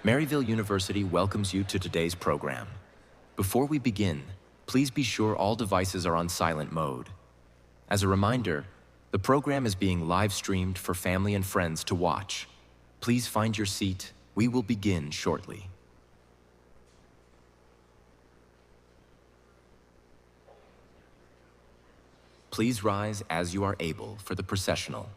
Maryville University welcomes you to today's program. Before we begin, please be sure all devices are on silent mode. As a reminder, the program is being live-streamed for family and friends to watch. Please find your seat. We will begin shortly. Please rise as you are able for the processional.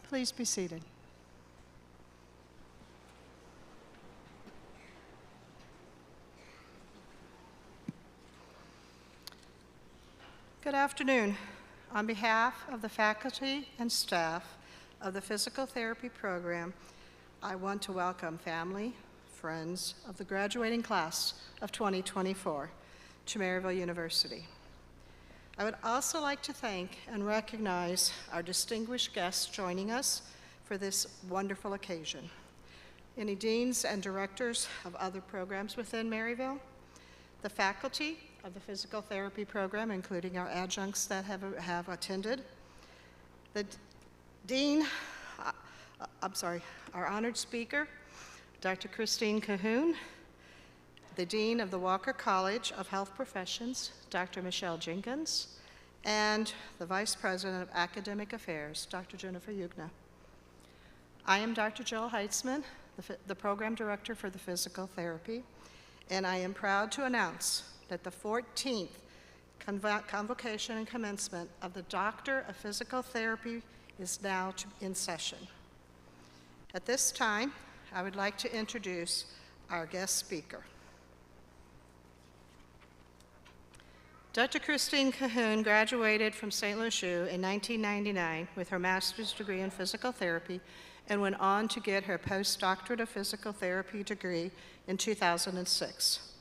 Please be seated. Good afternoon. On behalf of the faculty and staff of the physical therapy program, I want to welcome family, friends of the graduating class of 2024 to Maryville University. I would also like to thank and recognize our distinguished guests joining us for this wonderful occasion. Any deans and directors of other programs within Maryville, the faculty of the physical therapy program, including our adjuncts that have attended, the dean, our honored speaker, Dr. Christine Cahoon, the Dean of the Walker College of Health Professions, Dr. Michelle Jenkins, and the Vice President of Academic Affairs, Dr. Jennifer Yugna. I am Dr. Jill Heitzman, the Program Director for the Physical Therapy, and I am proud to announce that the 14th convocation and commencement of the Doctor of Physical Therapy is now in session. At this time, I would like to introduce our guest speaker. Dr. Christine Cahoon graduated from St. Louis U in 1999 with her master's degree in physical therapy and went on to get her postdoctorate of physical therapy degree in 2006.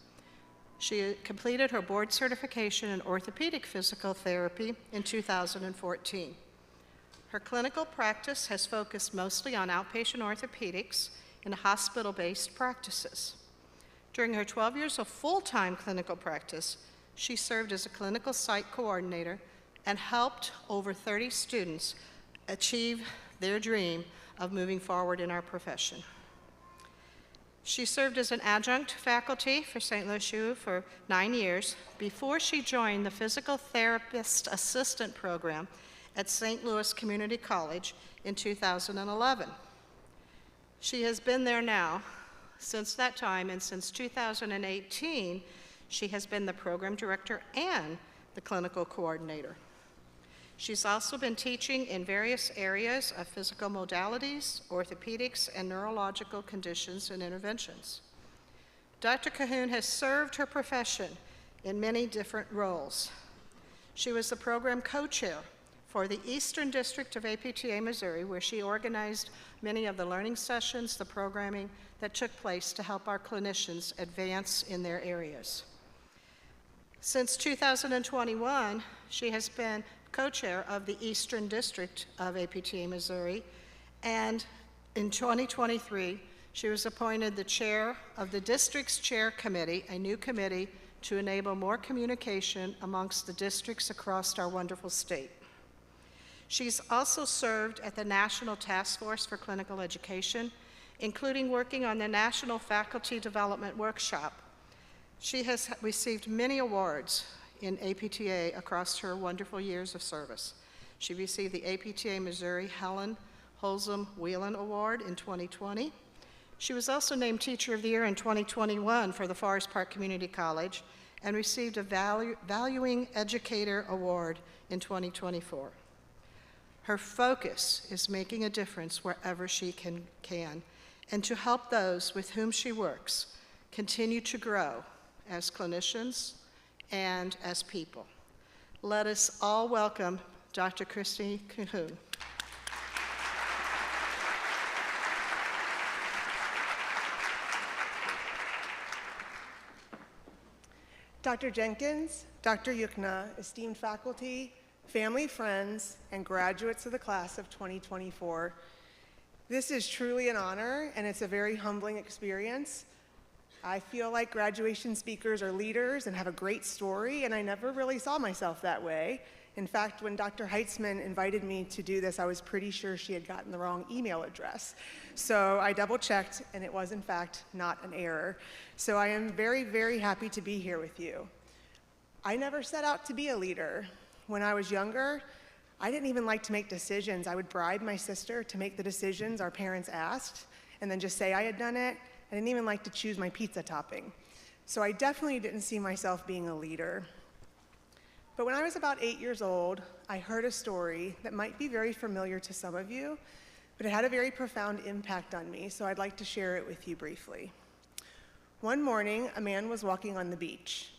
She completed her board certification in orthopedic physical therapy in 2014. Her clinical practice has focused mostly on outpatient orthopedics and hospital-based practices. During her 12 years of full-time clinical practice, she served as a clinical site coordinator and helped over 30 students achieve their dream of moving forward in our profession. She served as an adjunct faculty for St. Louis U for 9 years before she joined the Physical Therapist Assistant Program at St. Louis Community College in 2011. She has been there now since that time, and since 2018, she has been the program director and the clinical coordinator. She's also been teaching in various areas of physical modalities, orthopedics, and neurological conditions and interventions. Dr. Cahoon has served her profession in many different roles. She was the program co-chair for the Eastern District of APTA, Missouri, where she organized many of the learning sessions, the programming that took place to help our clinicians advance in their areas. Since 2021, she has been co-chair of the Eastern District of APTA, Missouri, and in 2023, she was appointed the chair of the district's chair committee, a new committee to enable more communication amongst the districts across our wonderful state. She's also served at the National Task Force for Clinical Education, including working on the National Faculty Development Workshop. She has received many awards in APTA across her wonderful years of service. She received the APTA Missouri Helen Holzum Whelan Award in 2020. She was also named Teacher of the Year in 2021 for the Forest Park Community College and received a Valuing Educator Award in 2024. Her focus is making a difference wherever she can and to help those with whom she works continue to grow as clinicians and as people. Let us all welcome Dr. Christy Cahoon. Dr. Jenkins, Dr. Yukna, esteemed faculty, family, friends, and graduates of the class of 2024, this is truly an honor, and it's a very humbling experience. I feel like graduation speakers are leaders and have a great story, and I never really saw myself that way. In fact, when Dr. Heitzman invited me to do this, I was pretty sure she had gotten the wrong email address. So I double-checked, and it was, in fact, not an error. So I am very, very happy to be here with you. I never set out to be a leader. When I was younger, I didn't even like to make decisions. I would bribe my sister to make the decisions our parents asked, and then just say I had done it. I didn't even like to choose my pizza topping. So I definitely didn't see myself being a leader. But when I was about 8 years old, I heard a story that might be very familiar to some of you, but it had a very profound impact on me, so I'd like to share it with you briefly. One morning, a man was walking on the beach.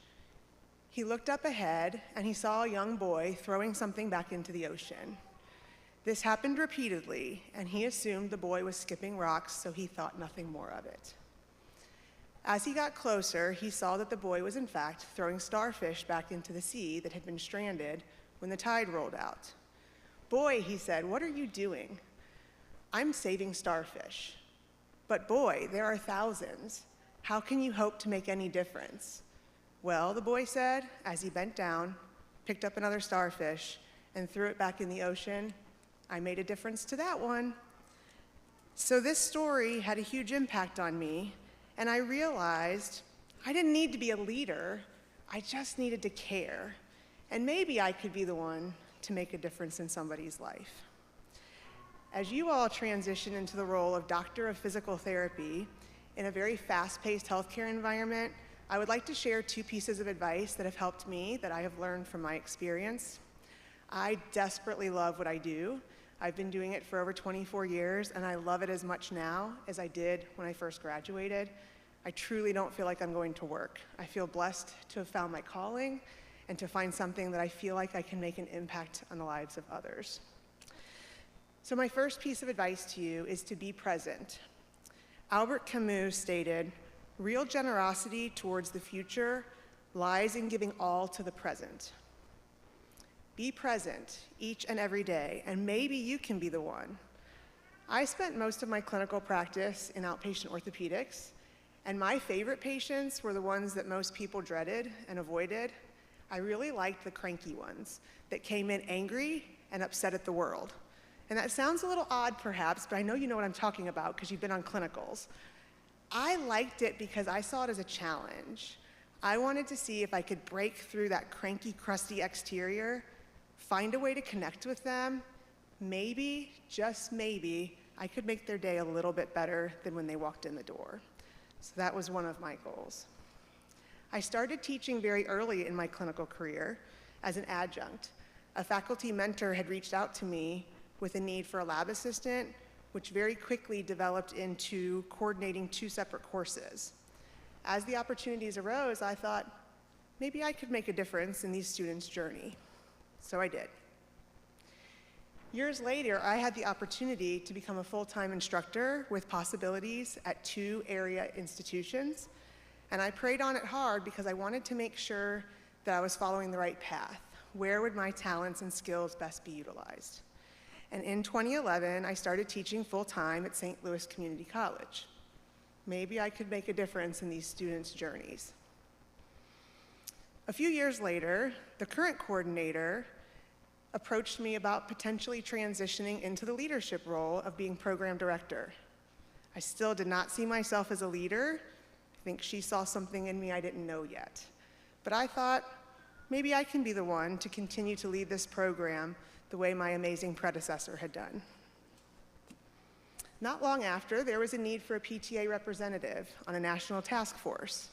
He looked up ahead, and he saw a young boy throwing something back into the ocean. This happened repeatedly, and he assumed the boy was skipping rocks, so he thought nothing more of it. As he got closer, he saw that the boy was in fact throwing starfish back into the sea that had been stranded when the tide rolled out. "Boy," he said, "what are you doing?" "I'm saving starfish." "But boy, there are thousands. How can you hope to make any difference?" "Well," the boy said, as he bent down, picked up another starfish, and threw it back in the ocean, "I made a difference to that one." So this story had a huge impact on me, and I realized I didn't need to be a leader, I just needed to care. And maybe I could be the one to make a difference in somebody's life. As you all transition into the role of Doctor of Physical Therapy in a very fast-paced healthcare environment, I would like to share 2 pieces of advice that have helped me, that I have learned from my experience. I desperately love what I do. I've been doing it for over 24 years, and I love it as much now as I did when I first graduated. I truly don't feel like I'm going to work. I feel blessed to have found my calling and to find something that I feel like I can make an impact on the lives of others. So my first piece of advice to you is to be present. Albert Camus stated, "Real generosity towards the future lies in giving all to the present." Be present each and every day, and maybe you can be the one. I spent most of my clinical practice in outpatient orthopedics, and my favorite patients were the ones that most people dreaded and avoided. I really liked the cranky ones that came in angry and upset at the world. And that sounds a little odd perhaps, but I know you know what I'm talking about because you've been on clinicals. I liked it because I saw it as a challenge. I wanted to see if I could break through that cranky, crusty exterior, find a way to connect with them. Maybe, just maybe, I could make their day a little bit better than when they walked in the door. So that was one of my goals. I started teaching very early in my clinical career as an adjunct. A faculty mentor had reached out to me with a need for a lab assistant, which very quickly developed into coordinating 2 separate courses. As the opportunities arose, I thought, maybe I could make a difference in these students' journey. So I did. Years later, I had the opportunity to become a full-time instructor with possibilities at 2 area institutions, and I prayed on it hard because I wanted to make sure that I was following the right path. Where would my talents and skills best be utilized? And in 2011, I started teaching full-time at St. Louis Community College. Maybe I could make a difference in these students' journeys. A few years later, the current coordinator approached me about potentially transitioning into the leadership role of being program director. I still did not see myself as a leader. I think she saw something in me I didn't know yet. But I thought, maybe I can be the one to continue to lead this program the way my amazing predecessor had done. Not long after, there was a need for a PTA representative on a national task force,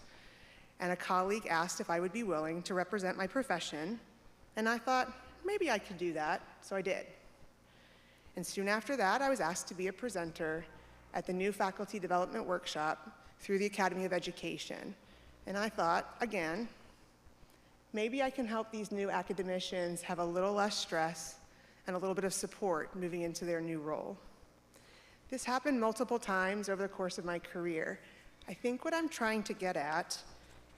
and a colleague asked if I would be willing to represent my profession, and I thought, maybe I could do that, so I did. And soon after that, I was asked to be a presenter at the new faculty development workshop through the Academy of Education, and I thought, again, maybe I can help these new academicians have a little less stress and a little bit of support moving into their new role. This happened multiple times over the course of my career. I think what I'm trying to get at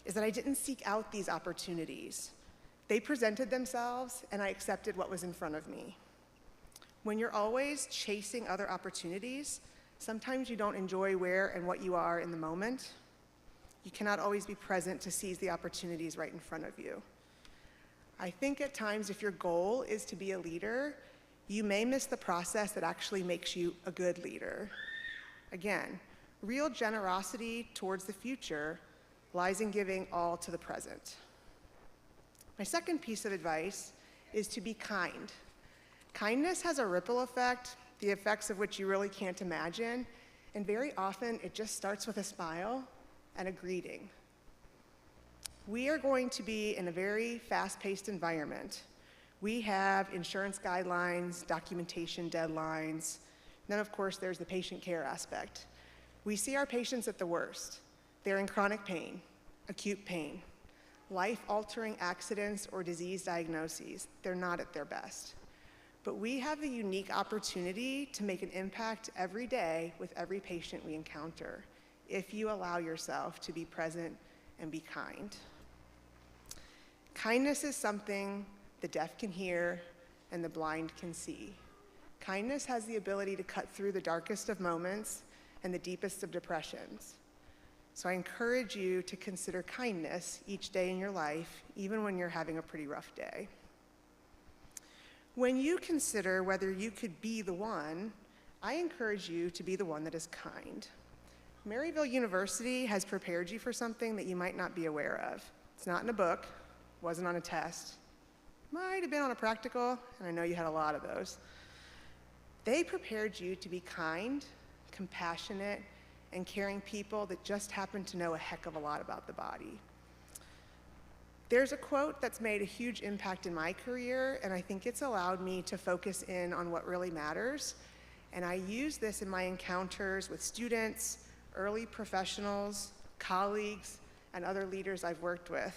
is that I didn't seek out these opportunities. They presented themselves, and I accepted what was in front of me. When you're always chasing other opportunities, sometimes you don't enjoy where and what you are in the moment. You cannot always be present to seize the opportunities right in front of you. I think at times if your goal is to be a leader, you may miss the process that actually makes you a good leader. Again, real generosity towards the future lies in giving all to the present. My second piece of advice is to be kind. Kindness has a ripple effect, the effects of which you really can't imagine, and very often it just starts with a smile and a greeting. We are going to be in a very fast-paced environment. We have insurance guidelines, documentation deadlines, then of course there's the patient care aspect. We see our patients at the worst. They're in chronic pain, acute pain, life-altering accidents or disease diagnoses. They're not at their best. But we have the unique opportunity to make an impact every day with every patient we encounter, if you allow yourself to be present and be kind. Kindness is something the deaf can hear and the blind can see. Kindness has the ability to cut through the darkest of moments and the deepest of depressions. So I encourage you to consider kindness each day in your life, even when you're having a pretty rough day. When you consider whether you could be the one, I encourage you to be the one that is kind. Maryville University has prepared you for something that you might not be aware of. It's not in a book, wasn't on a test, might have been on a practical, and I know you had a lot of those. They prepared you to be kind, compassionate, and caring people that just happen to know a heck of a lot about the body. There's a quote that's made a huge impact in my career, and I think it's allowed me to focus in on what really matters. And I use this in my encounters with students, early professionals, colleagues, and other leaders I've worked with.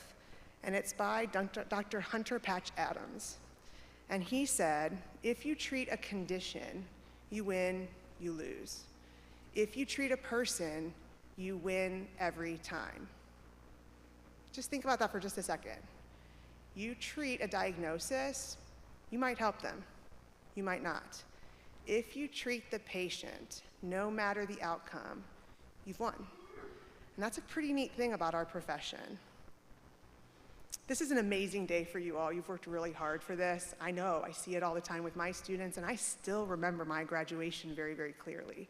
And it's by Dr. Hunter Patch Adams. And he said, if you treat a condition, you win, you lose. If you treat a person, you win every time. Just think about that for just a second. You treat a diagnosis, you might help them, you might not. If you treat the patient, no matter the outcome, you've won. And that's a pretty neat thing about our profession. This is an amazing day for you all. You've worked really hard for this. I know, I see it all the time with my students, and I still remember my graduation very, very clearly.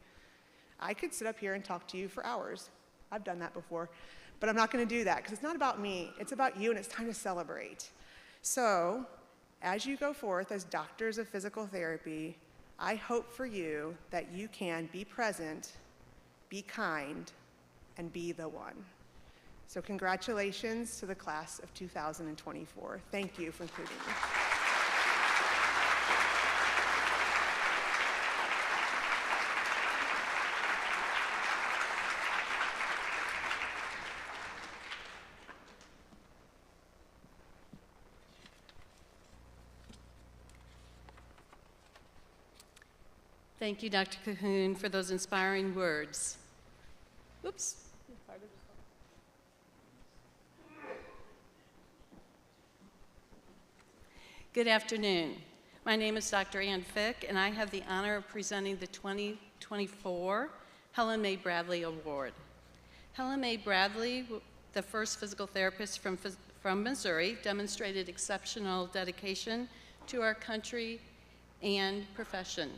I could sit up here and talk to you for hours. I've done that before, but I'm not gonna do that because it's not about me, it's about you, and it's time to celebrate. So, as you go forth as doctors of physical therapy, I hope for you that you can be present, be kind, and be the one. So congratulations to the class of 2024. Thank you for including me. Thank you, Dr. Cahoon, for those inspiring words. Oops. Good afternoon. My name is Dr. Ann Fick, and I have the honor of presenting the 2024 Helen Mae Bradley Award. Helen Mae Bradley, the first physical therapist from Missouri, demonstrated exceptional dedication to our country and profession.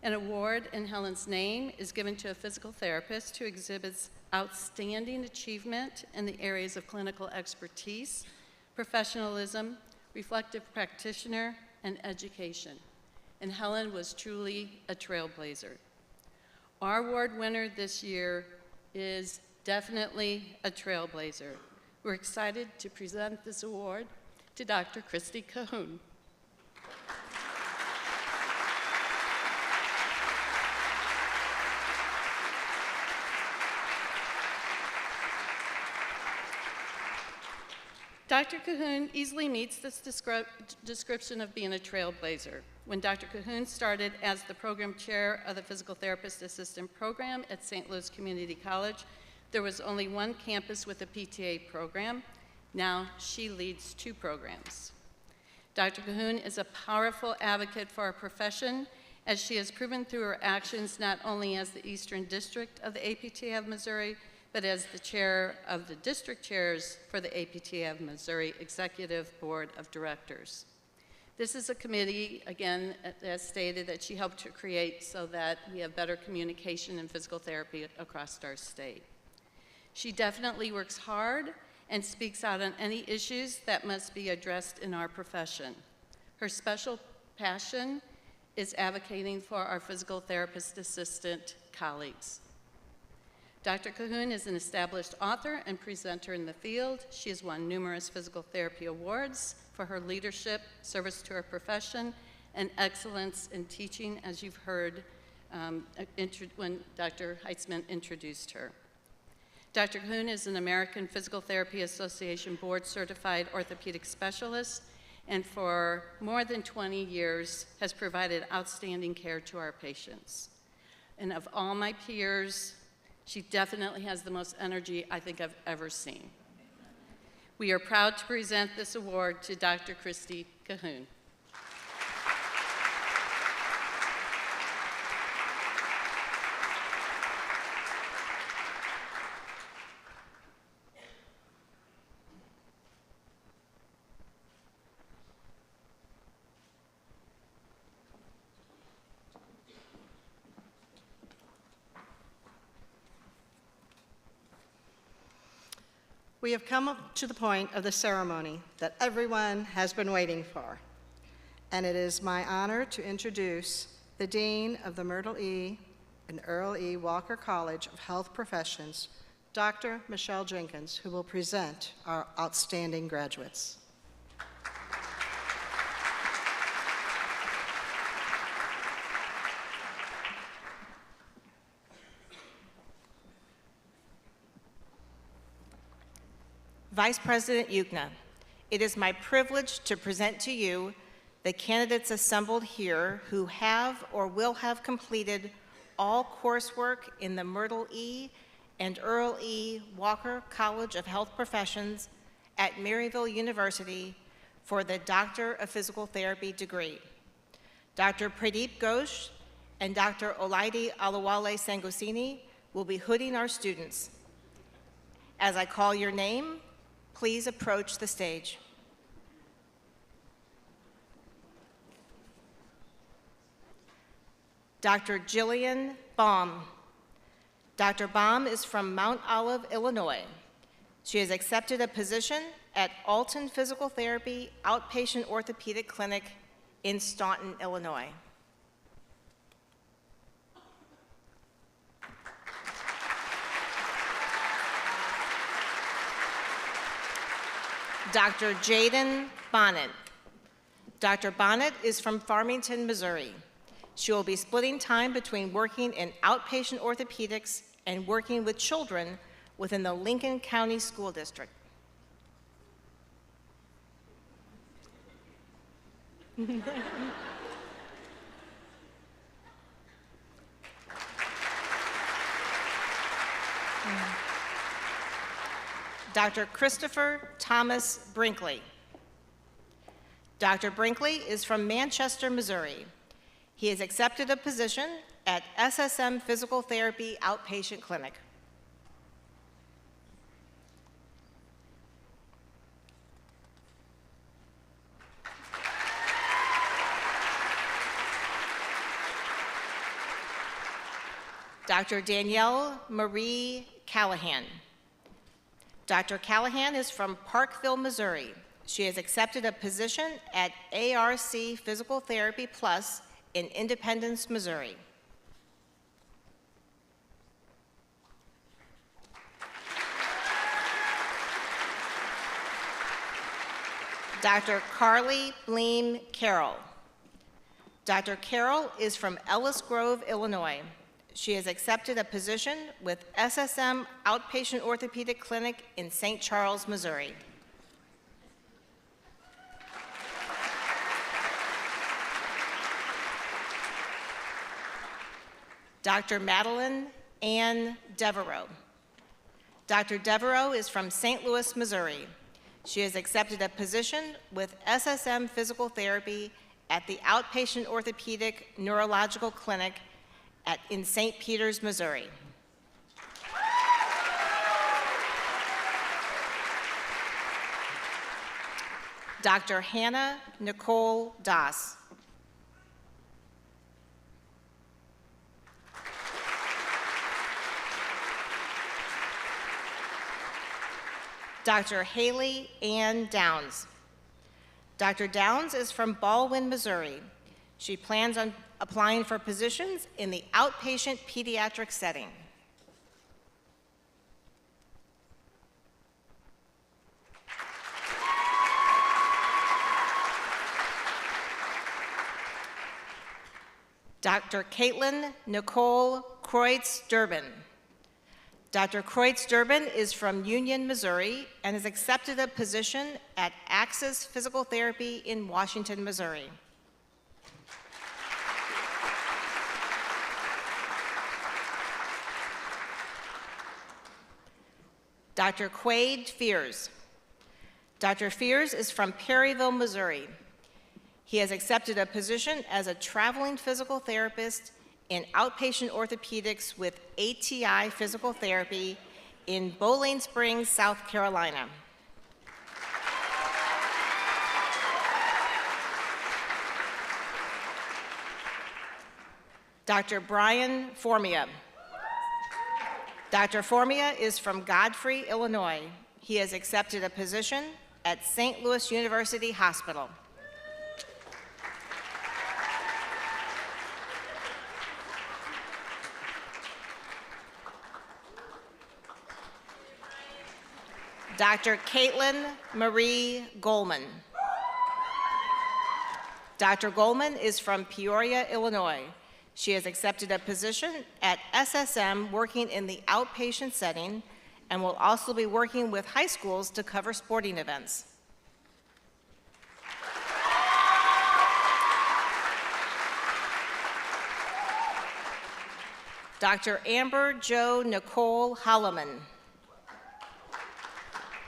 An award in Helen's name is given to a physical therapist who exhibits outstanding achievement in the areas of clinical expertise, professionalism, reflective practitioner, and education. And Helen was truly a trailblazer. Our award winner this year is definitely a trailblazer. We're excited to present this award to Dr. Christy Cahoon. Dr. Cahoon easily meets this description of being a trailblazer. When Dr. Cahoon started as the program chair of the Physical Therapist Assistant Program at St. Louis Community College, there was only one campus with a PTA program. Now she leads 2 programs. Dr. Cahoon is a powerful advocate for our profession, as she has proven through her actions not only as the Eastern District of the APTA of Missouri, but as the chair of the district chairs for the APTA of Missouri Executive Board of Directors. This is a committee, again, as stated, that she helped to create so that we have better communication in physical therapy across our state. She definitely works hard and speaks out on any issues that must be addressed in our profession. Her special passion is advocating for our physical therapist assistant colleagues. Dr. Cahoon is an established author and presenter in the field. She has won numerous physical therapy awards for her leadership, service to her profession, and excellence in teaching, as you've heard when Dr. Heitzman introduced her. Dr. Cahoon is an American Physical Therapy Association board certified orthopedic specialist, and for more than 20 years has provided outstanding care to our patients. And of all my peers, she definitely has the most energy I think I've ever seen. We are proud to present this award to Dr. Christy Cahoon. We have come up to the point of the ceremony that everyone has been waiting for, and it is my honor to introduce the Dean of the Myrtle E. and Earl E. Walker College of Health Professions, Dr. Michelle Jenkins, who will present our outstanding graduates. Vice President Yukna, it is my privilege to present to you the candidates assembled here who have or will have completed all coursework in the Myrtle E. and Earl E. Walker College of Health Professions at Maryville University for the Doctor of Physical Therapy degree. Dr. Pradeep Ghosh and Dr. Olaide Alawale Sangosini will be hooding our students. As I call your name, please approach the stage. Dr. Jillian Baum. Dr. Baum is from Mount Olive, Illinois. She has accepted a position at Alton Physical Therapy Outpatient Orthopedic Clinic in Staunton, Illinois. Dr. Jaden Bonnet. Dr. Bonnet is from Farmington, Missouri. She will be splitting time between working in outpatient orthopedics and working with children within the Lincoln County School District. Dr. Christopher Thomas Brinkley. Dr. Brinkley is from Manchester, Missouri. He has accepted a position at SSM Physical Therapy Outpatient Clinic. Dr. Danielle Marie Callahan. Dr. Callahan is from Parkville, Missouri. She has accepted a position at ARC Physical Therapy Plus in Independence, Missouri. Dr. Carly Bleem Carroll. Dr. Carroll is from Ellis Grove, Illinois. She has accepted a position with SSM Outpatient Orthopedic Clinic in St. Charles, Missouri. Dr. Madeline Ann Devereaux. Dr. Devereaux is from St. Louis, Missouri. She has accepted a position with SSM Physical Therapy at the Outpatient Orthopedic Neurological Clinic in St. Peters, Missouri. Dr. Hannah Nicole Das. Dr. Haley Ann Downs. Dr. Downs is from Baldwin, Missouri. She plans on applying for positions in the outpatient pediatric setting. Dr. Caitlin Nicole Kreutz-Durbin. Dr. Kreutz-Durbin is from Union, Missouri, and has accepted a position at Axis Physical Therapy in Washington, Missouri. Dr. Quade Fears. Dr. Fears is from Perryville, Missouri. He has accepted a position as a traveling physical therapist in outpatient orthopedics with ATI Physical Therapy in Bowling Springs, South Carolina. Dr. Brian Formia. Dr. Formia is from Godfrey, Illinois. He has accepted a position at St. Louis University Hospital. Dr. Caitlin Marie Goldman. Dr. Goldman is from Peoria, Illinois. She has accepted a position at SSM working in the outpatient setting and will also be working with high schools to cover sporting events. Dr. Amber Jo Nicole Holloman.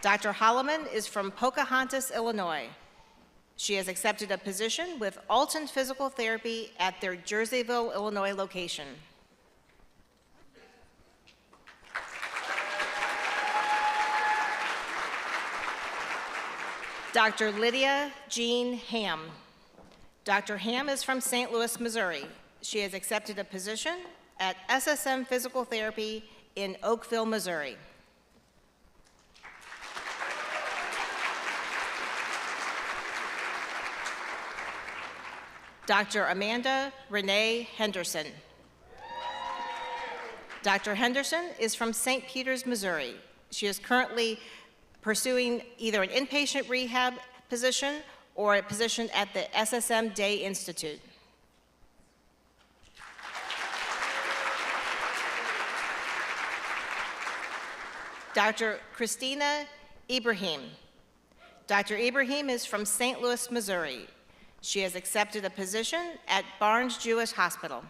Dr. Holloman is from Pocahontas, Illinois. She has accepted a position with Alton Physical Therapy at their Jerseyville, Illinois location. Dr. Lydia Jean Ham. Dr. Ham is from St. Louis, Missouri. She has accepted a position at SSM Physical Therapy in Oakville, Missouri. Dr. Amanda Renee Henderson. Dr. Henderson is from St. Peters, Missouri. She is currently pursuing either an inpatient rehab position or a position at the SSM Day Institute. Dr. Christina Ibrahim. Dr. Ibrahim is from St. Louis, Missouri. She has accepted a position at Barnes Jewish Hospital.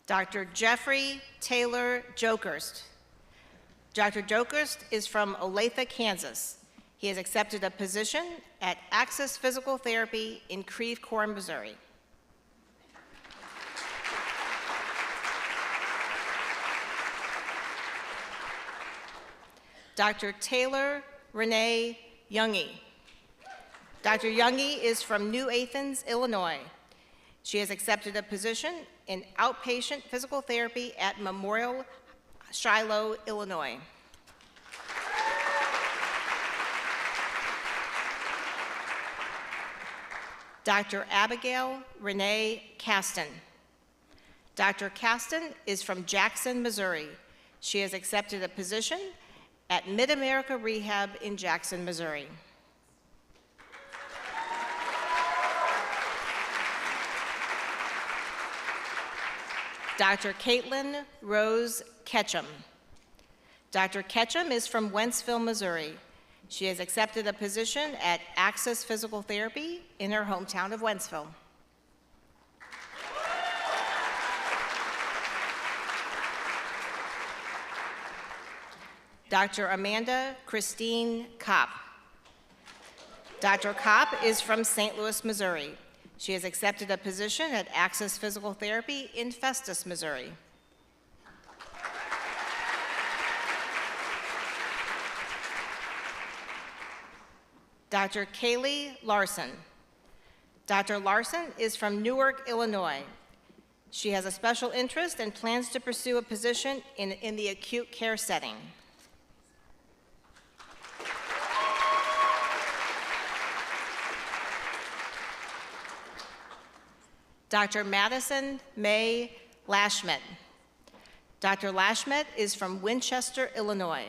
Dr. Jeffrey Taylor Jokerst. Dr. Jokerst is from Olathe, Kansas. He has accepted a position at Access Physical Therapy in Creve Coeur, Missouri. Dr. Taylor Renee Youngie. Dr. Youngie is from New Athens, Illinois. She has accepted a position in outpatient physical therapy at Memorial Shiloh, Illinois. Dr. Abigail Renee Caston. Dr. Caston is from Jackson, Missouri. She has accepted a position at Mid-America Rehab in Jackson, Missouri. Dr. Caitlin Rose Ketchum. Dr. Ketchum is from Wentzville, Missouri. She has accepted a position at Access Physical Therapy in her hometown of Wentzville. Dr. Amanda Christine Kopp. Dr. Kopp is from St. Louis, Missouri. She has accepted a position at Access Physical Therapy in Festus, Missouri. Dr. Kaylee Larson. Dr. Larson is from Newark, Illinois. She has a special interest and plans to pursue a position in the acute care setting. Dr. Madison May Lashmet. Dr. Lashmet is from Winchester, Illinois.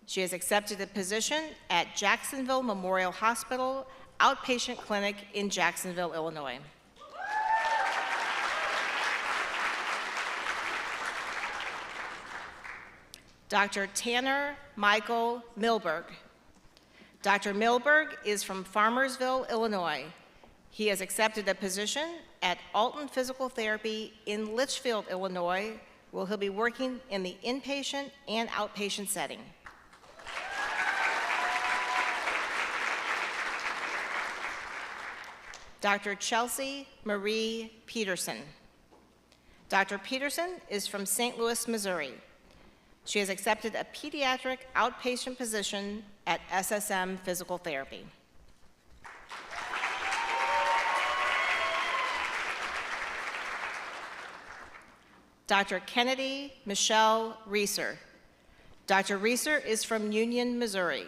She has accepted a position at Jacksonville Memorial Hospital Outpatient Clinic in Jacksonville, Illinois. Dr. Tanner Michael Milberg. Dr. Milberg is from Farmersville, Illinois. He has accepted a position at Alton Physical Therapy in Litchfield, Illinois, where he'll be working in the inpatient and outpatient setting. Dr. Chelsea Marie Peterson. Dr. Peterson is from St. Louis, Missouri. She has accepted a pediatric outpatient position at SSM Physical Therapy. Dr. Kennedy Michelle Reeser. Dr. Reeser is from Union, Missouri.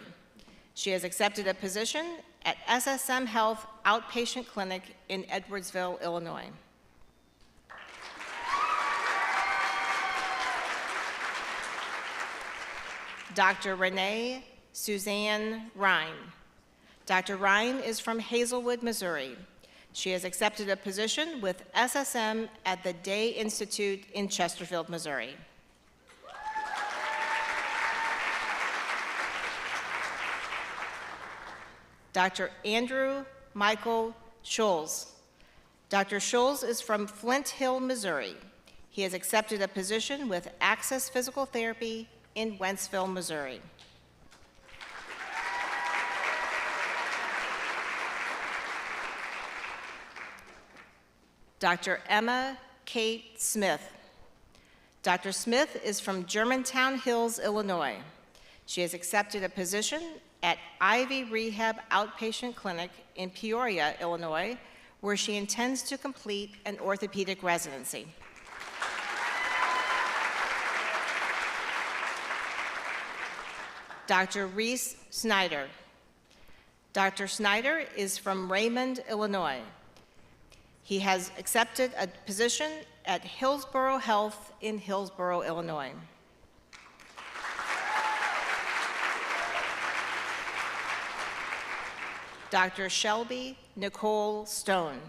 She has accepted a position at SSM Health Outpatient Clinic in Edwardsville, Illinois. Dr. Renee Suzanne Rhine. Dr. Rhine is from Hazelwood, Missouri. She has accepted a position with SSM at the Day Institute in Chesterfield, Missouri. Dr. Andrew Michael Scholes. Dr. Scholes is from Flint Hill, Missouri. He has accepted a position with Access Physical Therapy in Wentzville, Missouri. Dr. Emma Kate Smith. Dr. Smith is from Germantown Hills, Illinois. She has accepted a position at Ivy Rehab Outpatient Clinic in Peoria, Illinois, where she intends to complete an orthopedic residency. Dr. Reese Snyder. Dr. Snyder is from Raymond, Illinois. He has accepted a position at Hillsborough Health in Hillsborough, Illinois. Dr. Shelby Nicole Stone.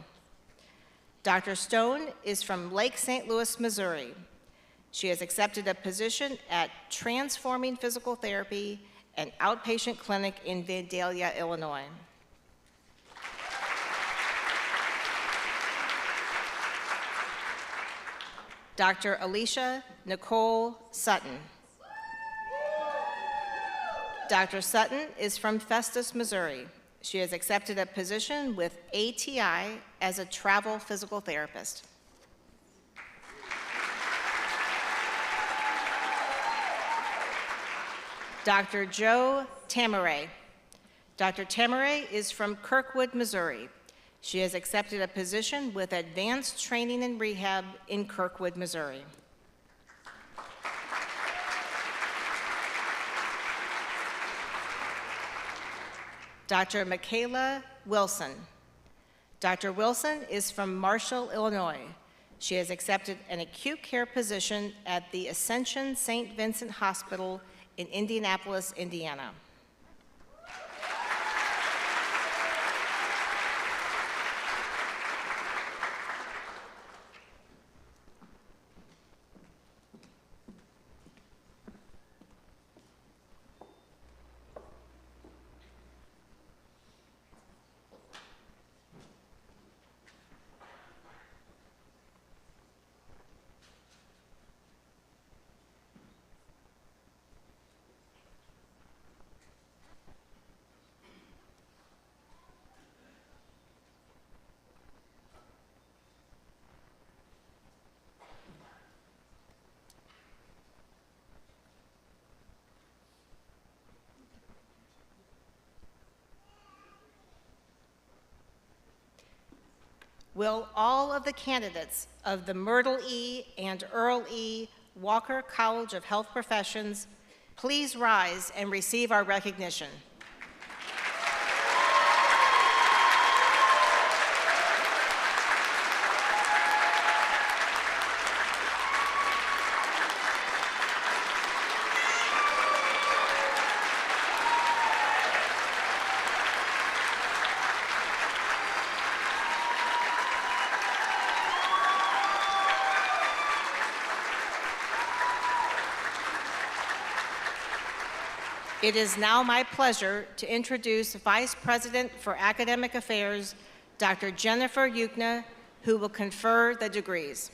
Dr. Stone is from Lake St. Louis, Missouri. She has accepted a position at Transforming Physical Therapy, an outpatient clinic in Vandalia, Illinois. Dr. Alicia Nicole Sutton. Dr. Sutton is from Festus, Missouri. She has accepted a position with ATI as a travel physical therapist. Dr. Joe Tamaray. Dr. Tamaray is from Kirkwood, Missouri. She has accepted a position with Advanced Training and Rehab in Kirkwood, Missouri. Dr. Michaela Wilson. Dr. Wilson is from Marshall, Illinois. She has accepted an acute care position at the Ascension St. Vincent Hospital in Indianapolis, Indiana. Will all of the candidates of the Myrtle E. and Earl E. Walker College of Health Professions please rise and receive our recognition? It is now my pleasure to introduce Vice President for Academic Affairs, Dr. Jennifer Yukna, who will confer the degrees.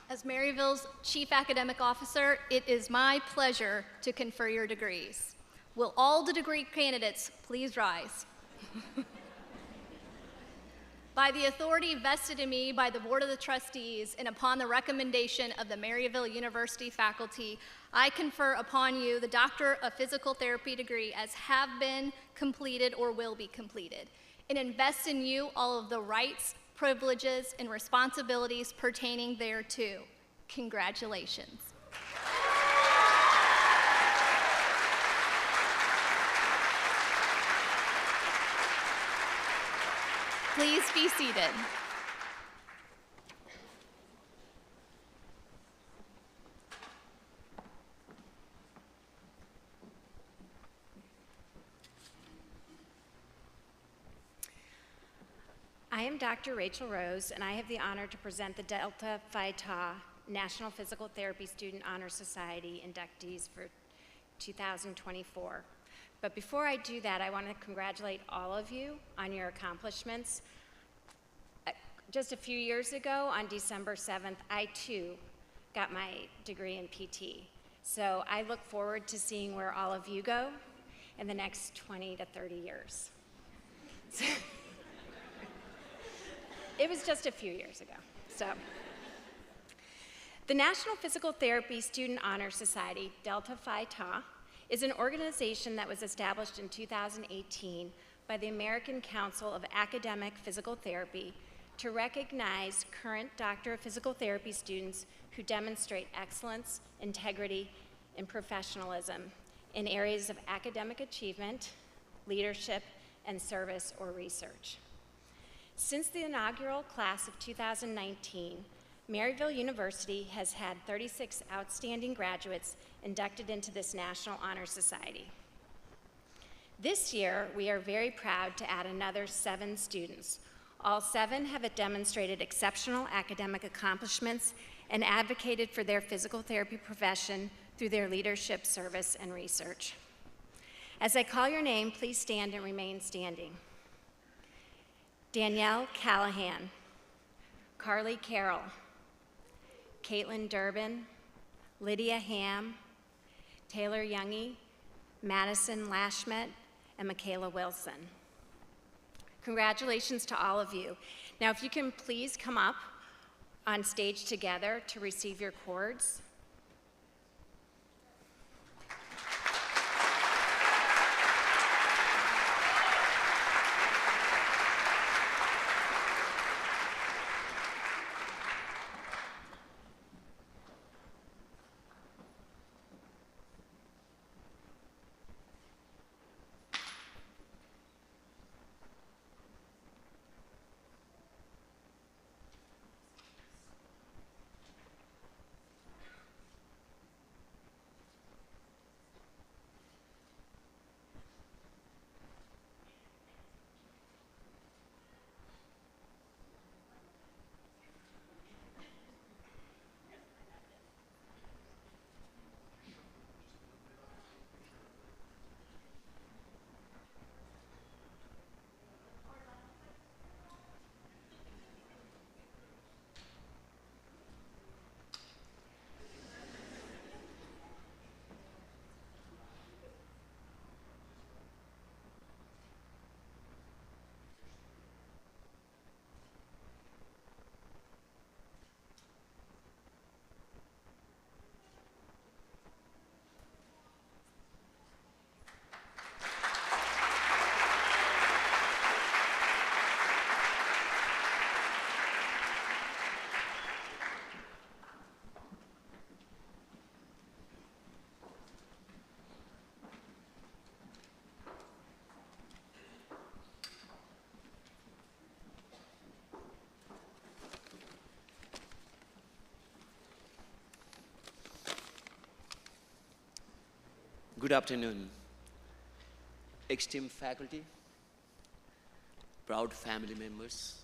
As Maryville's Chief Academic Officer, it is my pleasure to confer your degrees. Will all the degree candidates please rise? By the authority vested in me by the Board of the Trustees and upon the recommendation of the Maryville University faculty, I confer upon you the Doctor of Physical Therapy degree as have been completed or will be completed, and invest in you all of the rights, privileges, and responsibilities pertaining thereto. Congratulations. Please be seated. I am Dr. Rachel Rose, and I have the honor to present the Delta Phi Tau National Physical Therapy Student Honor Society inductees for 2024. But before I do that, I want to congratulate all of you on your accomplishments. Just a few years ago, on December 7th, I too got my degree in PT. So I look forward to seeing where all of you go. in the next 20 to 30 years. It was just a few years ago. So, the National Physical Therapy Student Honor Society, Delta Phi Tau, is an organization that was established in 2018 by the American Council of Academic Physical Therapy to recognize current Doctor of Physical Therapy students who demonstrate excellence, integrity, and professionalism in areas of academic achievement, leadership, and service or research. Since the inaugural class of 2019, Maryville University has had 36 outstanding graduates inducted into this National Honor Society. This year, we are very proud to add another 7 students. All 7 have demonstrated exceptional academic accomplishments and advocated for their physical therapy profession through their leadership, service, and research. As I call your name, please stand and remain standing. Danielle Callahan, Carly Carroll, Caitlin Durbin, Lydia Ham, Taylor Youngie, Madison Lashmet, and Michaela Wilson. Congratulations to all of you. Now, if you can please come up on stage together to receive your cords. Good afternoon, esteemed faculty, proud family members,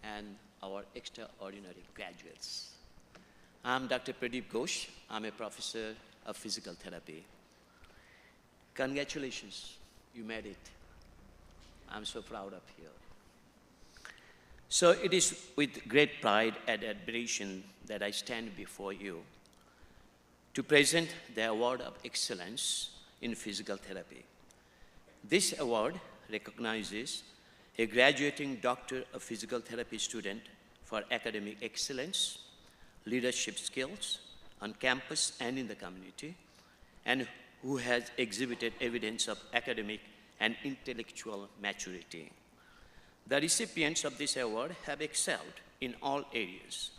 and our extraordinary graduates. I'm Dr. Pradeep Ghosh. I'm a professor of physical therapy. Congratulations, you made it. I'm so proud of you. So it is with great pride and admiration that I stand before you to present the Award of Excellence in Physical Therapy. This award recognizes a graduating Doctor of Physical Therapy student for academic excellence, leadership skills on campus and in the community, and who has exhibited evidence of academic and intellectual maturity. The recipients of this award have excelled in all areas: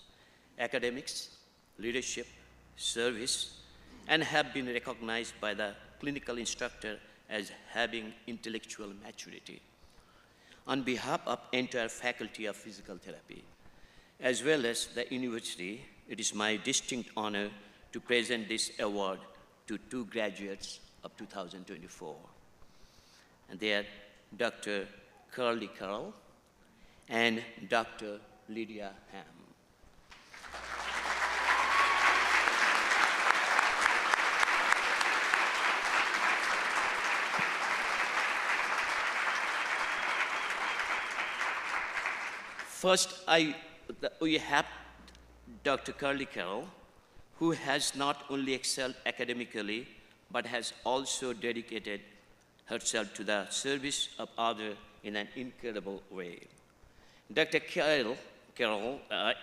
academics, leadership, service, and have been recognized by the clinical instructor as having intellectual maturity. On behalf of entire faculty of physical therapy, as well as the university, it is my distinct honor to present this award to 2 graduates of 2024. And they are Dr. Carly Carroll and Dr. Lydia Ham. First, we have Dr. Carly Carroll, who has not only excelled academically, but has also dedicated herself to the service of others in an incredible way. Dr. Carroll's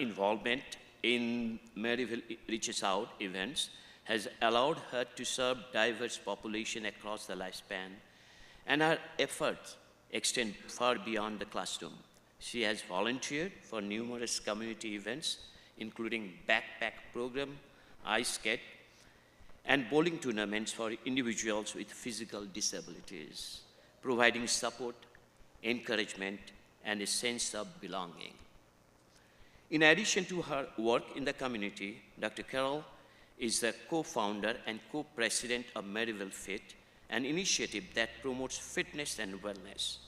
involvement in Maryville Reaches Out events has allowed her to serve diverse population across the lifespan, and her efforts extend far beyond the classroom. She has volunteered for numerous community events, including backpack program, ice skate, and bowling tournaments for individuals with physical disabilities, providing support, encouragement, and a sense of belonging. In addition to her work in the community, Dr. Carroll is the co-founder and co-president of Maryville Fit, an initiative that promotes fitness and wellness.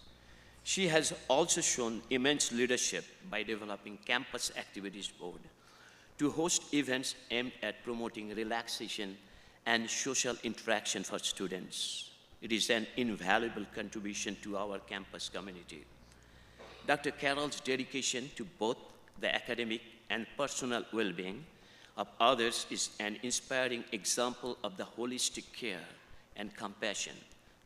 She has also shown immense leadership by developing Campus Activities Board to host events aimed at promoting relaxation and social interaction for students. It is an invaluable contribution to our campus community. Dr. Carroll's dedication to both the academic and personal well-being of others is an inspiring example of the holistic care and compassion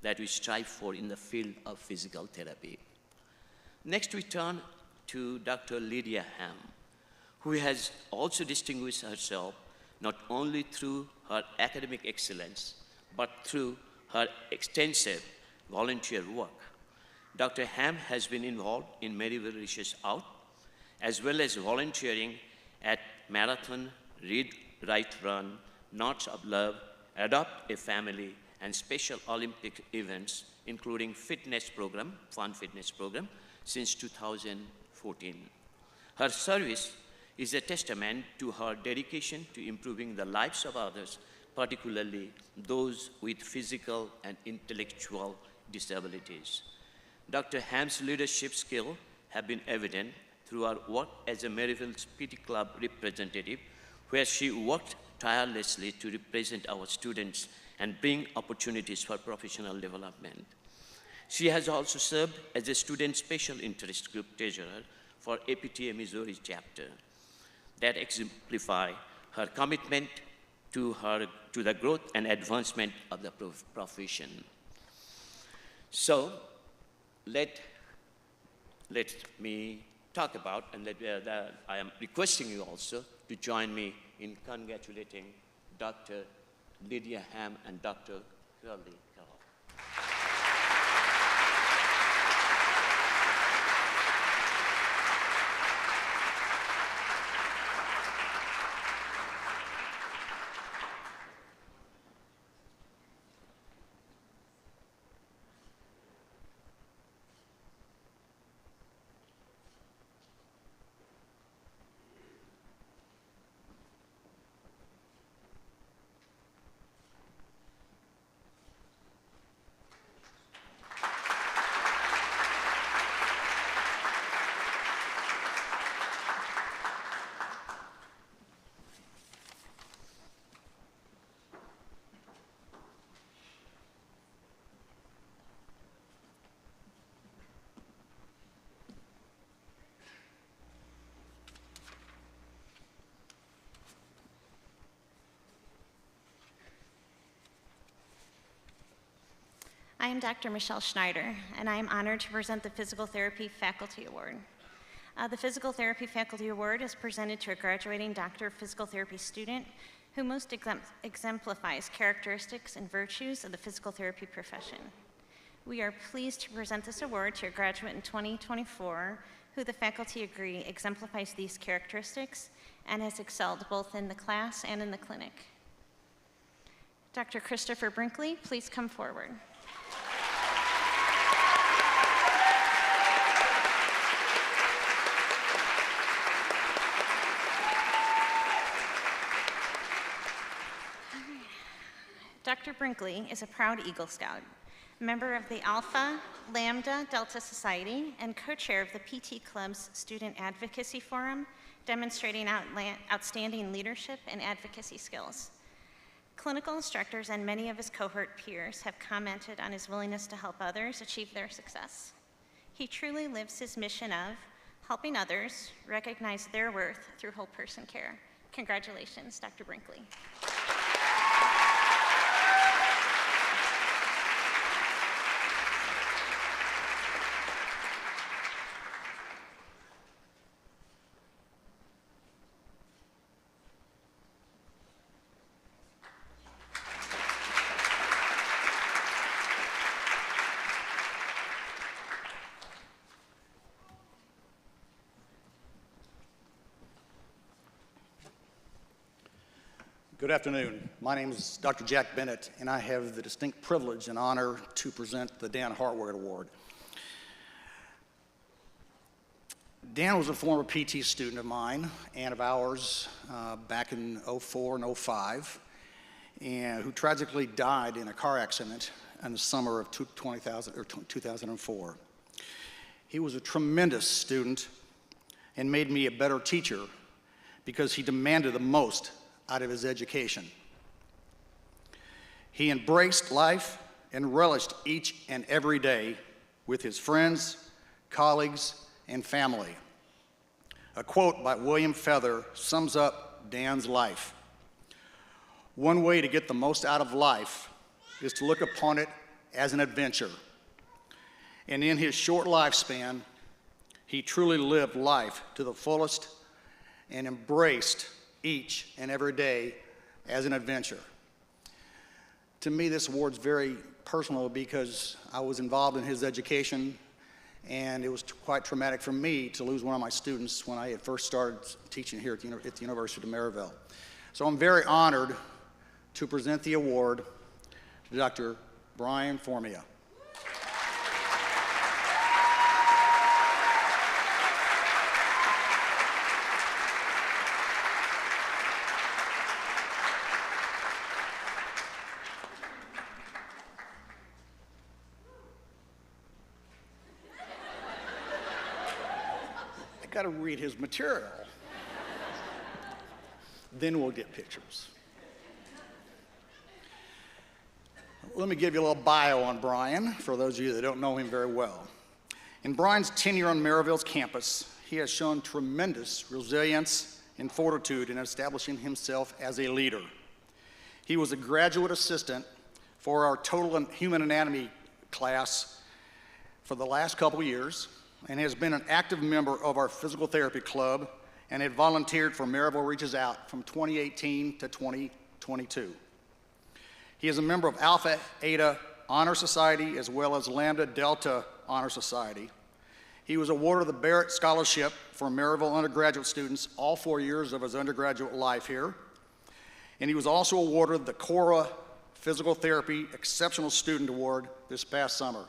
that we strive for in the field of physical therapy. Next, we turn to Dr. Lydia Ham, who has also distinguished herself not only through her academic excellence, but through her extensive volunteer work. Dr. Ham has been involved in Maryville Reaches Out, as well as volunteering at Marathon, Read, Write, Run, Knots of Love, Adopt a Family, and Special Olympic events, including fitness program, fun fitness program, since 2014. Her service is a testament to her dedication to improving the lives of others, particularly those with physical and intellectual disabilities. Dr. Ham's leadership skills have been evident through her work as a Maryville PT Club representative, where she worked tirelessly to represent our students and bring opportunities for professional development. She has also served as a student special interest group treasurer for APTA Missouri chapter that exemplify her commitment to the growth and advancement of the profession. So let me talk about, and I am requesting you also to join me in congratulating Dr. Lydia Ham and Dr. Curly Carroll. I am Dr. Michelle Schneider, and I am honored to present the Physical Therapy Faculty Award. The Physical Therapy Faculty Award is presented to a graduating Doctor of Physical Therapy student who most exemplifies characteristics and virtues of the physical therapy profession. We are pleased to present this award to a graduate in 2024 who the faculty agree exemplifies these characteristics and has excelled both in the class and in the clinic. Dr. Christopher Brinkley, please come forward. Dr. Brinkley is a proud Eagle Scout, member of the Alpha Lambda Delta Society, and co-chair of the PT Club's Student Advocacy Forum, demonstrating outstanding leadership and advocacy skills. Clinical instructors and many of his cohort peers have commented on his willingness to help others achieve their success. He truly lives his mission of helping others recognize their worth through whole person care. Congratulations, Dr. Brinkley. Good afternoon. My name is Dr. Jack Bennett, and I have the distinct privilege and honor to present the Dan Hartward Award. Dan was a former PT student of mine and of ours back in '04 and '05, and who tragically died in a car accident in the summer of 2004. He was a tremendous student and made me a better teacher because he demanded the most out of his education. He embraced life and relished each and every day with his friends, colleagues, and family. A quote by William Feather sums up Dan's life. "One way to get the most out of life is to look upon it as an adventure." And in his short lifespan, he truly lived life to the fullest and embraced each and every day as an adventure. To me, this award's very personal because I was involved in his education, and it was quite traumatic for me to lose one of my students when I had first started teaching here at the University of Maryville. So I'm very honored to present the award to Dr. Brian Formia. Got to read his material. Then we'll get pictures. Let me give you a little bio on Brian, for those of you that don't know him very well. In Brian's tenure on Maryville's campus, he has shown tremendous resilience and fortitude in establishing himself as a leader. He was a graduate assistant for our total human anatomy class for the last couple years, and has been an active member of our physical therapy club and had volunteered for Maryville Reaches Out from 2018 to 2022. He is a member of Alpha Eta Honor Society as well as Lambda Delta Honor Society. He was awarded the Barrett Scholarship for Maryville undergraduate students all 4 years of his undergraduate life here. And he was also awarded the Cora Physical Therapy Exceptional Student Award this past summer.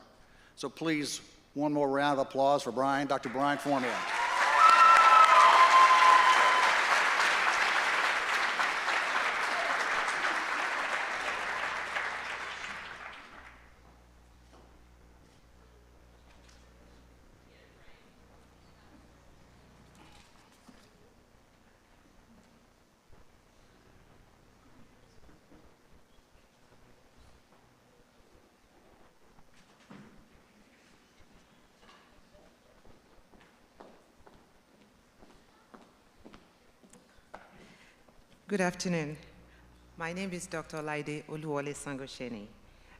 So please, one more round of applause for Brian, Dr. Brian Formia. Good afternoon. My name is Dr. Laide Oluwole Sangosheni,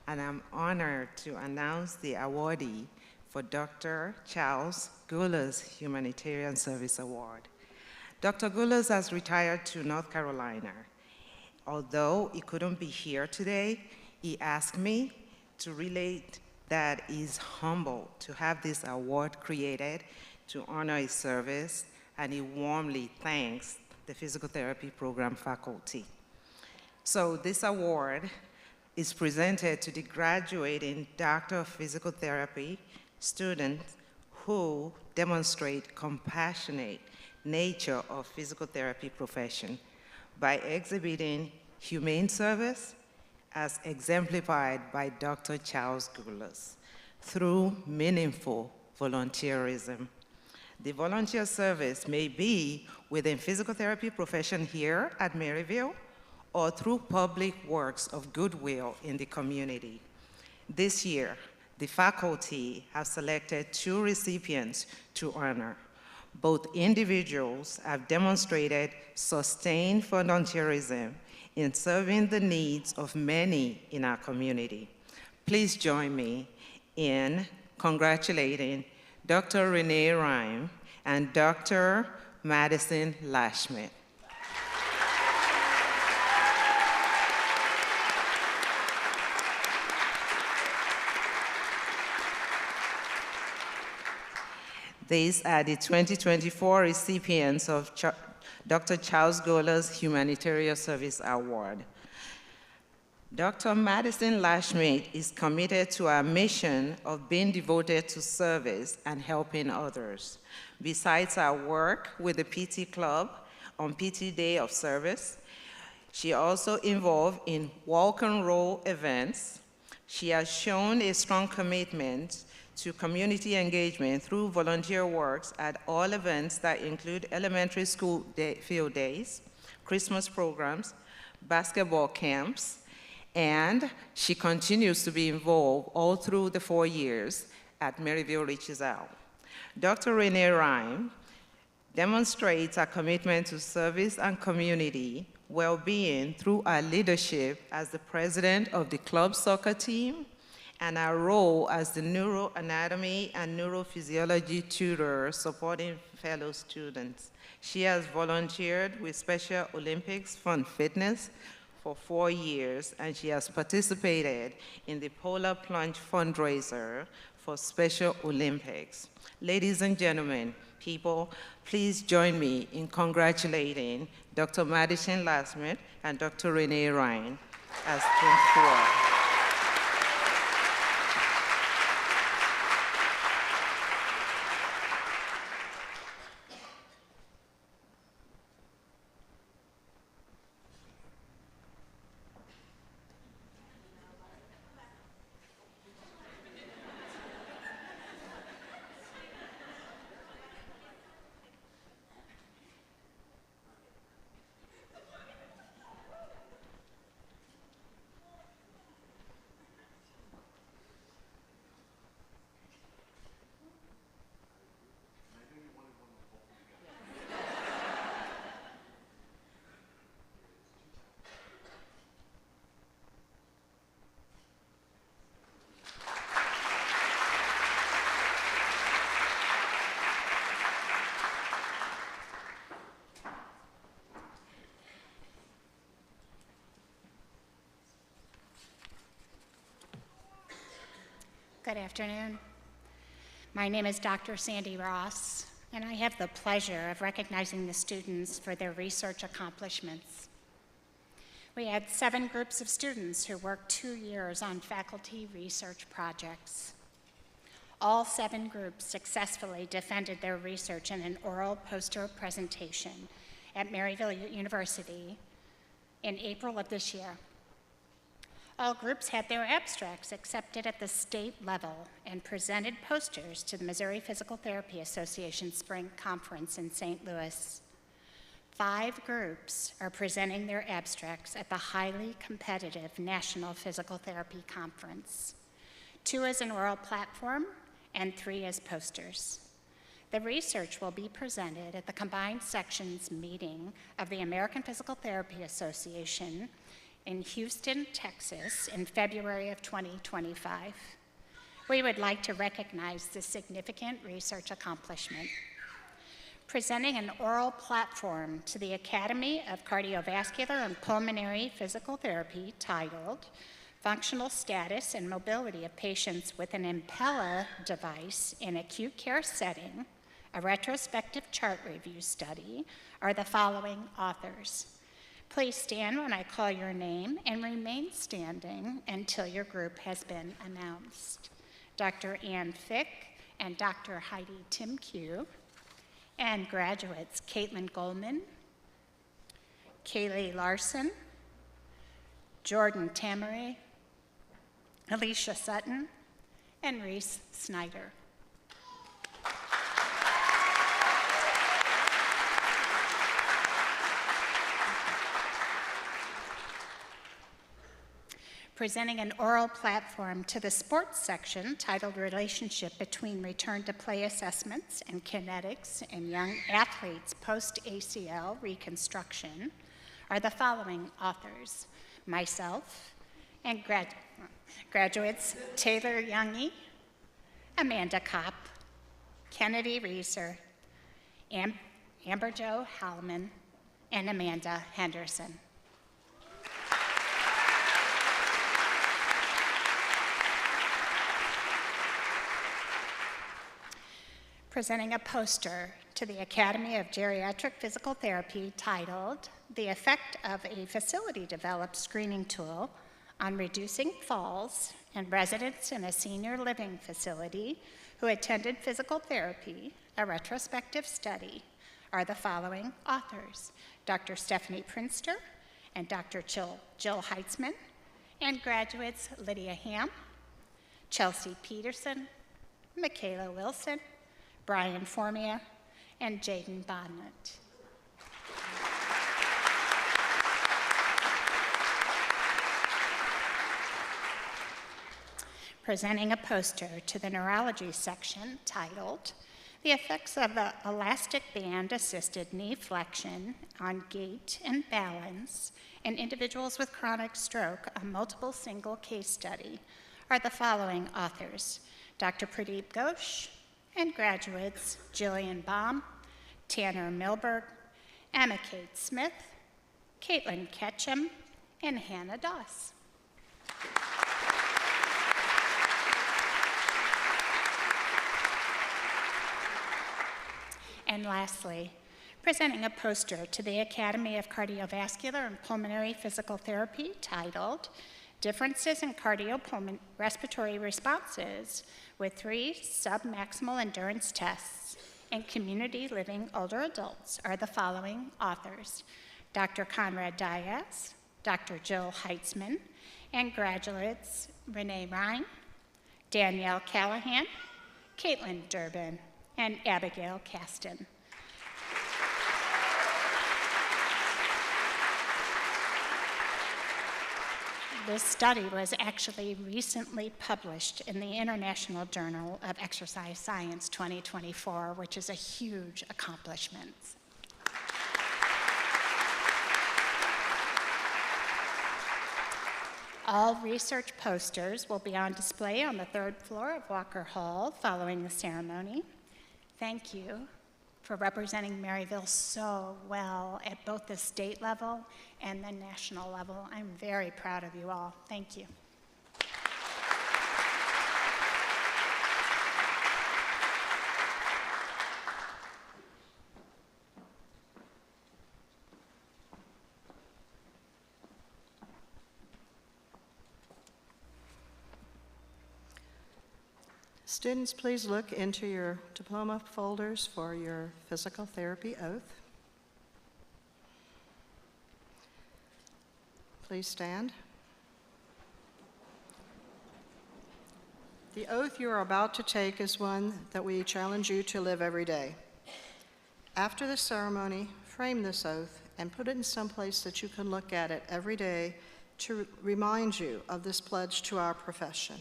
and I'm honored to announce the awardee for Dr. Charles Gullers Humanitarian Service Award. Dr. Gullers has retired to North Carolina. Although he couldn't be here today, he asked me to relate that he's humbled to have this award created to honor his service, and he warmly thanks the physical therapy program faculty. So this award is presented to the graduating Doctor of Physical Therapy students who demonstrate compassionate nature of physical therapy profession by exhibiting humane service as exemplified by Dr. Charles Gullers through meaningful volunteerism. The volunteer service may be within physical therapy profession here at Maryville or through public works of goodwill in the community. This year, the faculty have selected 2 recipients to honor. Both individuals have demonstrated sustained volunteerism in serving the needs of many in our community. Please join me in congratulating Dr. Renee Rhyme and Dr. Madison Lashmet. These are the 2024 recipients of Dr. Charles Goler's Humanitarian Service Award. Dr. Madison Lashmate is committed to our mission of being devoted to service and helping others. Besides our work with the PT Club on PT Day of Service, she also involved in walk and roll events. She has shown a strong commitment to community engagement through volunteer works at all events that include elementary school field days, Christmas programs, basketball camps, and she continues to be involved all through the 4 years at Maryville Reaches Out. Dr. Renee Rhyme demonstrates her commitment to service and community well-being through her leadership as the president of the club soccer team and her role as the neuroanatomy and neurophysiology tutor supporting fellow students. She has volunteered with Special Olympics Fund Fitness for 4 years, and she has participated in the Polar Plunge fundraiser for Special Olympics. Ladies and gentlemen, people, please join me in congratulating Dr. Madison Lashmate and Dr. Renee Ryan as 24. Good afternoon. My name is Dr. Sandy Ross, and I have the pleasure of recognizing the students for their research accomplishments. We had 7 groups of students who worked 2 years on faculty research projects. All 7 groups successfully defended their research in an oral poster presentation at Maryville University in April of this year. All groups had their abstracts accepted at the state level and presented posters to the Missouri Physical Therapy Association Spring Conference in St. Louis. 5 groups are presenting their abstracts at the highly competitive National Physical Therapy Conference. 2 as an oral platform and 3 as posters. The research will be presented at the Combined Sections meeting of the American Physical Therapy Association in Houston, Texas, in February of 2025. We would like to recognize this significant research accomplishment. Presenting an oral platform to the Academy of Cardiovascular and Pulmonary Physical Therapy titled Functional Status and Mobility of Patients with an Impella Device in Acute Care Setting, a retrospective chart review study, are the following authors. Please stand when I call your name and remain standing until your group has been announced. Dr. Ann Fick and Dr. Heidi Timkew, and graduates Caitlin Goldman, Kaylee Larson, Jordan Tameray, Alicia Sutton, and Reese Snyder. Presenting an oral platform to the sports section titled Relationship Between Return to Play Assessments and Kinetics in Young Athletes Post-ACL Reconstruction are the following authors, myself and graduates Taylor Youngie, Amanda Kopp, Kennedy Reeser, Amber Jo Hallman, and Amanda Henderson. Presenting a poster to the Academy of Geriatric Physical Therapy titled The Effect of a Facility-Developed Screening Tool on Reducing Falls in Residents in a Senior Living Facility Who Attended Physical Therapy, a Retrospective Study, are the following authors: Dr. Stephanie Prinster and Dr. Jill Heitzman, and graduates Lydia Ham, Chelsea Peterson, Michaela Wilson, Brian Formia, and Jaden Bonnet. Presenting a poster to the neurology section titled The Effects of the Elastic Band Assisted Knee Flexion on Gait and Balance in Individuals with Chronic Stroke, a Multiple Single Case Study, are the following authors: Dr. Pradeep Ghosh and graduates Jillian Baum, Tanner Milberg, Emma Kate Smith, Caitlin Ketchum, and Hannah Doss. And lastly, presenting a poster to the Academy of Cardiovascular and Pulmonary Physical Therapy titled Differences in Respiratory Responses with 3 Submaximal Endurance Tests in Community Living Older Adults are the following authors: Dr. Conrad Diaz, Dr. Jill Heitzman, and graduates Renee Ryan, Danielle Callahan, Caitlin Durbin, and Abigail Caston. This study was actually recently published in the International Journal of Exercise Science 2024, which is a huge accomplishment. All research posters will be on display on the 3rd floor of Walker Hall following the ceremony. Thank you for representing Maryville so well at both the state level and the national level. I'm very proud of you all. Thank you. Students, please look into your diploma folders for your physical therapy oath. Please stand. The oath you are about to take is one that we challenge you to live every day. After the ceremony, frame this oath and put it in some place that you can look at it every day to remind you of this pledge to our profession.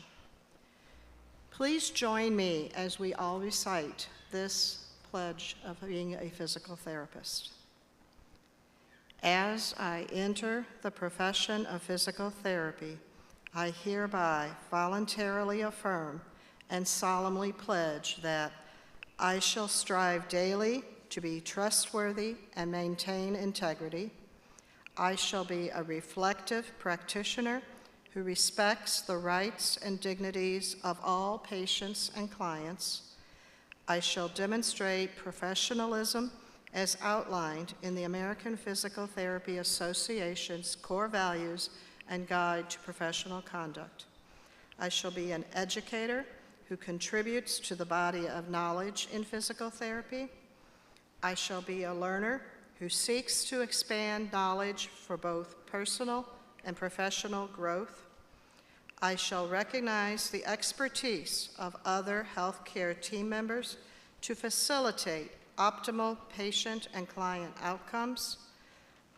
Please join me as we all recite this pledge of being a physical therapist. As I enter the profession of physical therapy, I hereby voluntarily affirm and solemnly pledge that I shall strive daily to be trustworthy and maintain integrity. I shall be a reflective practitioner who respects the rights and dignities of all patients and clients. I shall demonstrate professionalism as outlined in the American Physical Therapy Association's core values and guide to professional conduct. I shall be an educator who contributes to the body of knowledge in physical therapy. I shall be a learner who seeks to expand knowledge for both personal and professional growth. I shall recognize the expertise of other healthcare team members to facilitate optimal patient and client outcomes.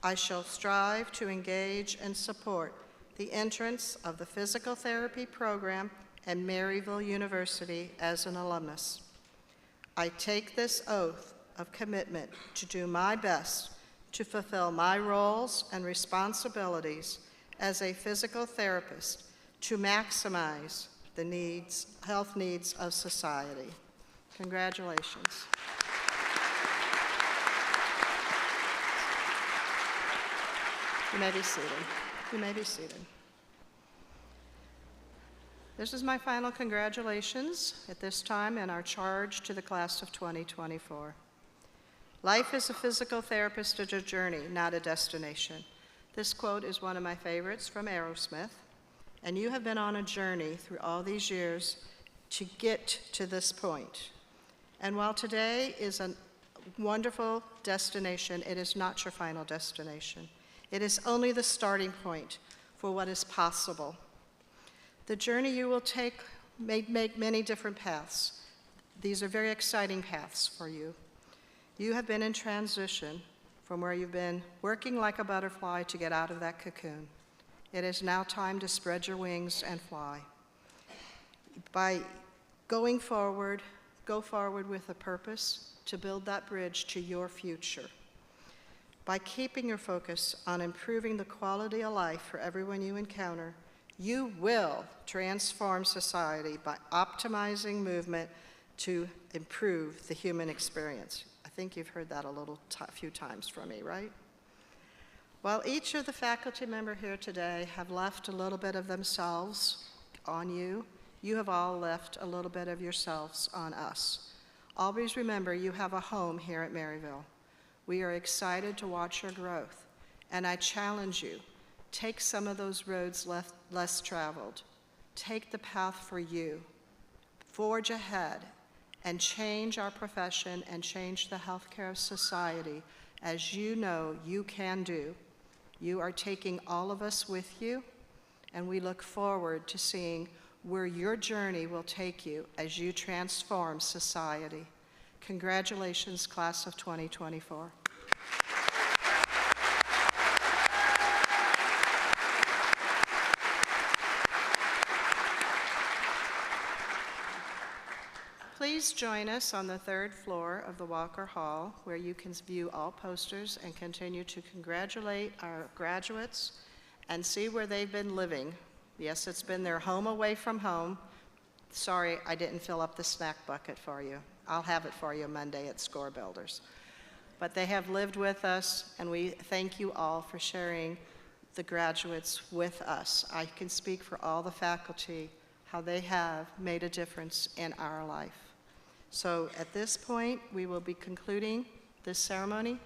I shall strive to engage and support the entrance of the physical therapy program at Maryville University as an alumnus. I take this oath of commitment to do my best to fulfill my roles and responsibilities as a physical therapist to maximize the health needs of society. Congratulations. You may be seated. You may be seated. This is my final congratulations at this time and our charge to the class of 2024. Life as a physical therapist is a journey, not a destination. This quote is one of my favorites from Aerosmith, and you have been on a journey through all these years to get to this point. And while today is a wonderful destination, it is not your final destination. It is only the starting point for what is possible. The journey you will take may make many different paths. These are very exciting paths for you. You have been in transition from where you've been working like a butterfly to get out of that cocoon. It is now time to spread your wings and fly. By going forward, go forward with a purpose to build that bridge to your future. By keeping your focus on improving the quality of life for everyone you encounter, you will transform society by optimizing movement to improve the human experience. I think you've heard that a few times from me, right? While each of the faculty members here today have left a little bit of themselves on you, you have all left a little bit of yourselves on us. Always remember you have a home here at Maryville. We are excited to watch your growth, and I challenge you, take some of those roads less traveled. Take the path for you. Forge ahead and change our profession and change the healthcare society as you know you can do. You are taking all of us with you, and we look forward to seeing where your journey will take you as you transform society. Congratulations, class of 2024. Please join us on the third floor of the Walker Hall, where you can view all posters and continue to congratulate our graduates and see where they've been living. Yes, it's been their home away from home. Sorry, I didn't fill up the snack bucket for you. I'll have it for you Monday at Score Builders. But they have lived with us, and we thank you all for sharing the graduates with us. I can speak for all the faculty, how they have made a difference in our life. So at this point, we will be concluding this ceremony.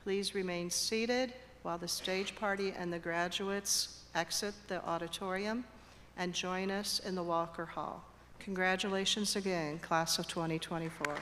Please remain seated while the stage party and the graduates exit the auditorium and join us in the Walker Hall. Congratulations again, class of 2024.